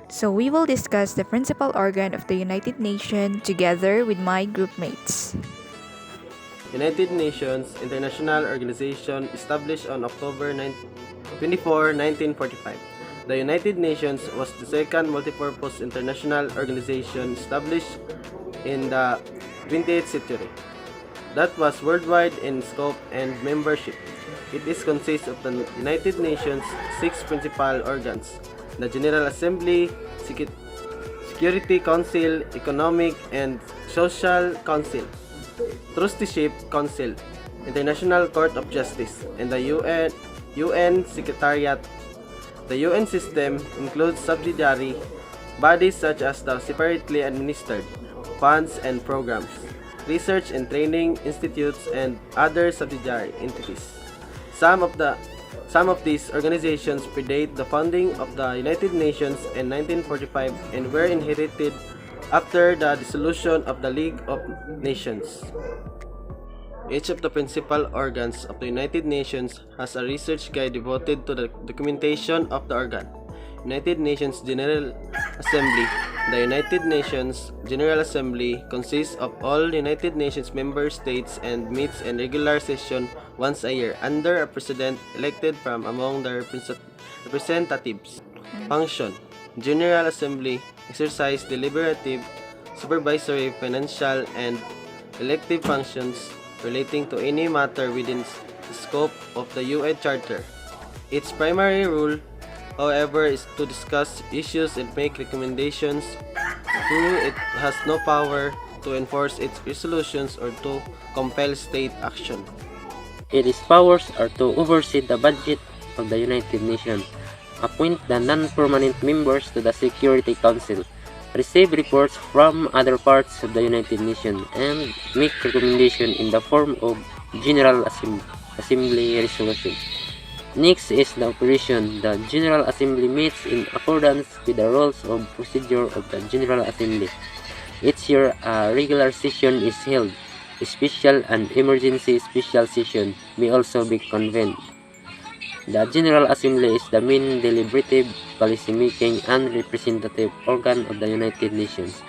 So we will discuss the principal organ of the United Nations together with my group mates. United Nations International Organization established on October 24, 1945. The United Nations was the second multipurpose international organization established in the 20th century that was worldwide in scope and membership. It is consists of the United Nations' six principal organs: the General Assembly, Security Council, Economic and Social Council, Trusteeship Council, International Court of Justice, and the UN Secretariat. The UN system includes subsidiary bodies such as the separately administered funds and programs, research and training institutes, and other subsidiary entities. Some of these organizations predate the founding of the United Nations in 1945 and were inherited after the dissolution of the League of Nations. Each of the principal organs of the United Nations has a research guide devoted to the documentation of the organ. United Nations General Assembly. The United Nations General Assembly consists of all United Nations member states and meets in regular session once a year under a president elected from among the representatives. Function. General Assembly exercise deliberative, supervisory, financial, and elective functions relating to any matter within the scope of the UN Charter. Its primary role, however, is to discuss issues and make recommendations. It has no power to enforce its resolutions or to compel state action. Its powers are to oversee the budget of the United Nations, appoint the non-permanent members to the Security Council, receive reports from other parts of the United Nations, and make recommendations in the form of General Assembly resolution. Next is the operation. The General Assembly meets in accordance with the rules of procedure of the General Assembly. Each year, a regular session is held. A special and emergency special session may also be convened. The General Assembly is the main deliberative, policy-making, and representative organ of the United Nations,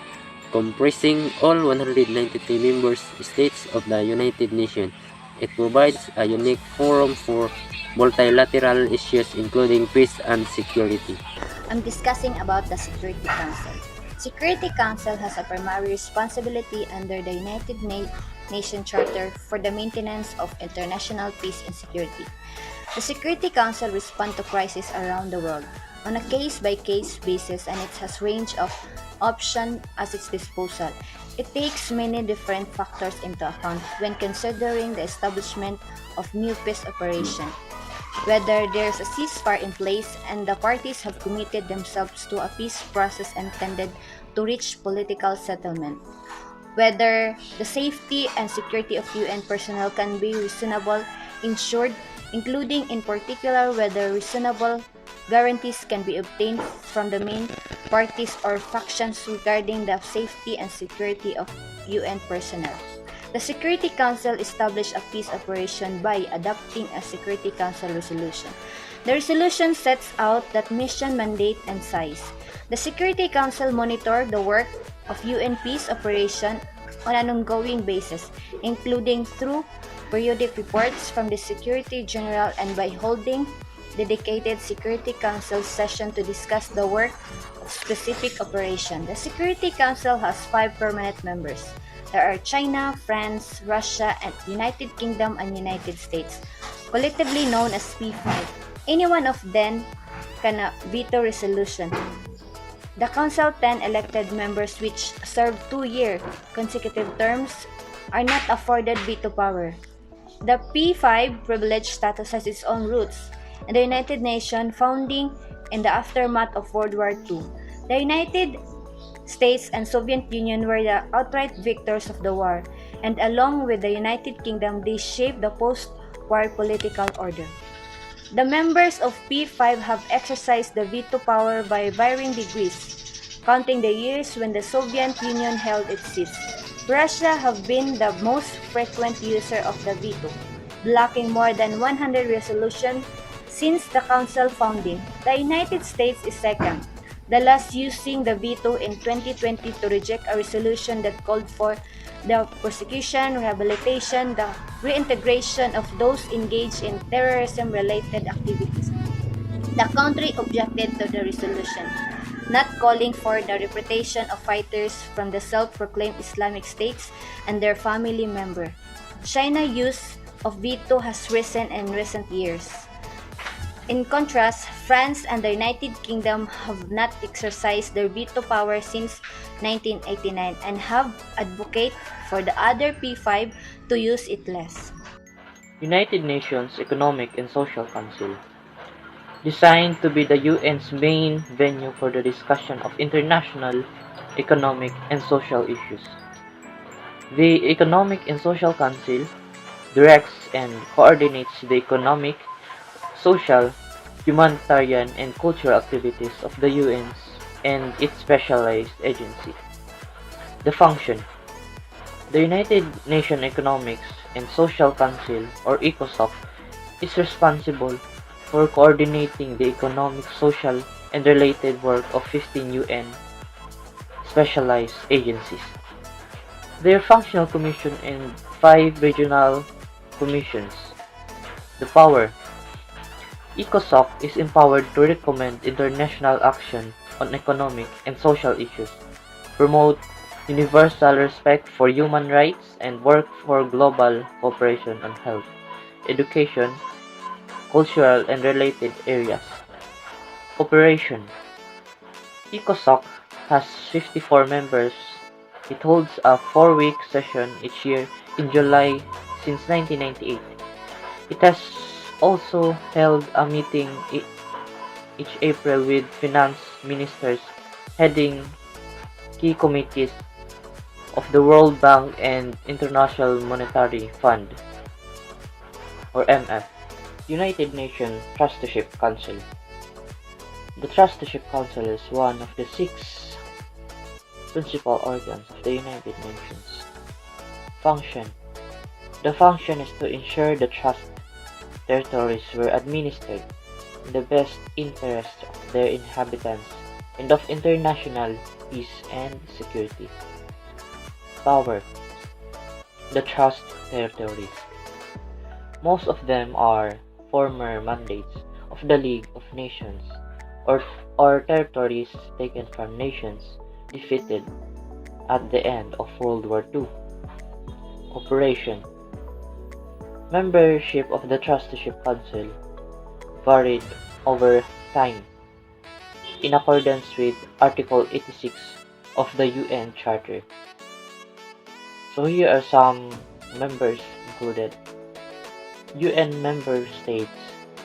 comprising all 193 member states of the United Nations. It provides a unique forum for multilateral issues including peace and security. I'm discussing about the Security Council. Security Council has a primary responsibility under the United Nations Charter for the maintenance of international peace and security. The Security Council responds to crises around the world on a case-by-case basis, and it has a range of options at its disposal. It takes many different factors into account when considering the establishment of new peace operations. Whether there's a ceasefire in place and the parties have committed themselves to a peace process intended to reach political settlement. Whether the safety and security of UN personnel can be reasonably ensured, including in particular whether reasonable guarantees can be obtained from the main parties or factions regarding the safety and security of UN personnel. The Security Council established a peace operation by adopting a Security Council resolution. The resolution sets out that mission, mandate, and size. The Security Council monitors the work of UN peace operation on an ongoing basis, including through periodic reports from the Secretary General and by holding dedicated Security Council sessions to discuss the work of specific operations. The Security Council has 5 permanent members. There are China, France, Russia, and United Kingdom and United States, collectively known as P5. Any one of them can veto resolution. The Council 10 elected members which serve 2-year consecutive terms are not afforded veto power. The P5 privileged status has its own roots in the United Nations founding in the aftermath of World War II. The United States and Soviet Union were the outright victors of the war, and along with the United Kingdom, they shaped the post-war political order. The members of P5 have exercised the veto power by varying degrees, counting the years when the Soviet Union held its seats. Russia have been the most frequent user of the veto, blocking more than 100 resolutions since the Council founding. The United States is second, the last using the veto in 2020 to reject a resolution that called for the prosecution, rehabilitation, the reintegration of those engaged in terrorism-related activities. The country objected to the resolution, not calling for the repatriation of fighters from the self-proclaimed Islamic States and their family members. China's use of veto has risen in recent years. In contrast, France and the United Kingdom have not exercised their veto power since 1989 and have advocated for the other P5 to use it less. United Nations Economic and Social Council, designed to be the UN's main venue for the discussion of international economic and social issues. The Economic and Social Council directs and coordinates the economic, social, humanitarian, and cultural activities of the UN's and its specialized agency. The function: the United Nations Economic and Social Council, or ECOSOC, is responsible for coordinating the economic, social, and related work of 15 UN specialized agencies. Their functional commission and 5 regional commissions. The power: ECOSOC is empowered to recommend international action on economic and social issues, promote universal respect for human rights, and work for global cooperation on health, education, cultural, and related areas. Operation: ECOSOC has 54 members. It holds a 4-week session each year in July since 1998. It has also held a meeting each April with finance ministers heading key committees of the World Bank and International Monetary Fund, or MF. United Nations Trusteeship Council. The Trusteeship Council is one of the 6 principal organs of the United Nations. Function: the function is to ensure the trust territories were administered in the best interest of their inhabitants and of international peace and security. Power: the trust territories. Most of them are former mandates of the League of Nations or territories taken from nations defeated at the end of World War II. Operation: membership of the Trusteeship Council varied over time in accordance with Article 86 of the UN Charter. So here are some members included. UN member states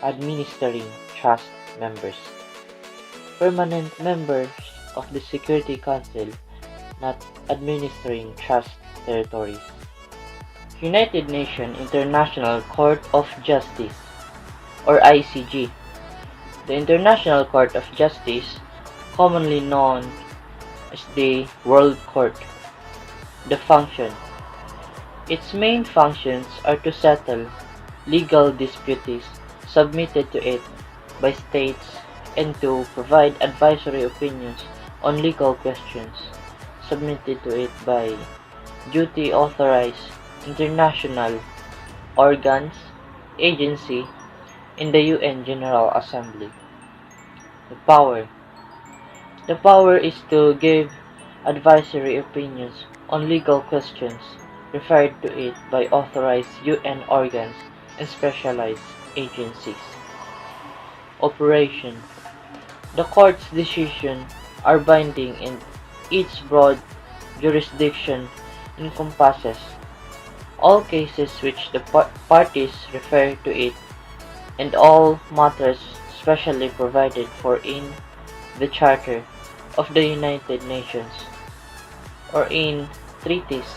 administering trust members. Permanent members of the Security Council not administering trust territories. United Nations International Court of Justice, or ICJ. The International Court of Justice, commonly known as the World Court. The function: its main functions are to settle legal disputes submitted to it by states and to provide advisory opinions on legal questions submitted to it by duty authorized international organs, agency, in the UN General Assembly. The power: the power is to give advisory opinions on legal questions referred to it by authorized UN organs and specialized agencies. Operation: the court's decisions are binding and its broad jurisdiction encompasses all cases which the parties refer to it and all matters specially provided for in the Charter of the United Nations or in treaties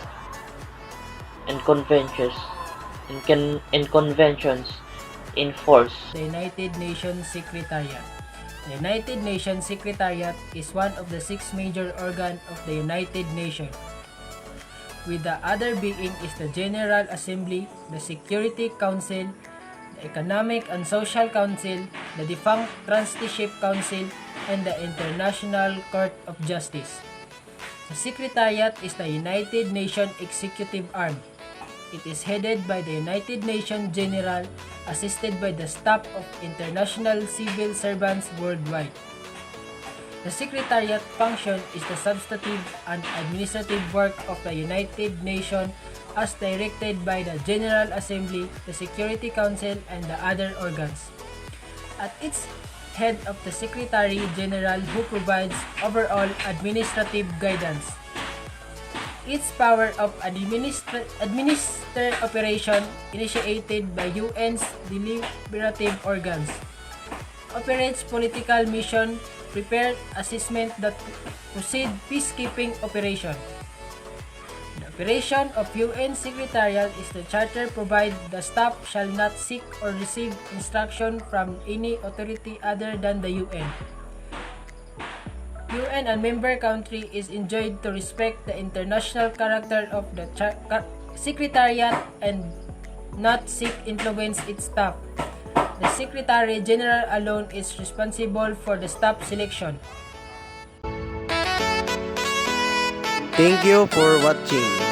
and conventions in force. The United Nations Secretariat. The United Nations Secretariat is one of the 6 major organs of the United Nations, with the other being is the General Assembly, the Security Council, the Economic and Social Council, the defunct Trusteeship Council, and the International Court of Justice. The Secretariat is the United Nations executive arm. It is headed by the United Nations General, assisted by the staff of international civil servants worldwide. The Secretariat function is the substantive and administrative work of the United Nations as directed by the General Assembly, the Security Council, and the other organs. At its head of the Secretary General who provides overall administrative guidance. Its power of administer operation initiated by UN's deliberative organs. Operates political mission, prepare assessment that proceed peacekeeping operation. The operation of UN Secretariat is the charter provide the staff shall not seek or receive instruction from any authority other than the UN. UN and member country is enjoined to respect the international character of the Secretariat and not seek influence its staff. The Secretary General alone is responsible for the staff selection. Thank you for watching.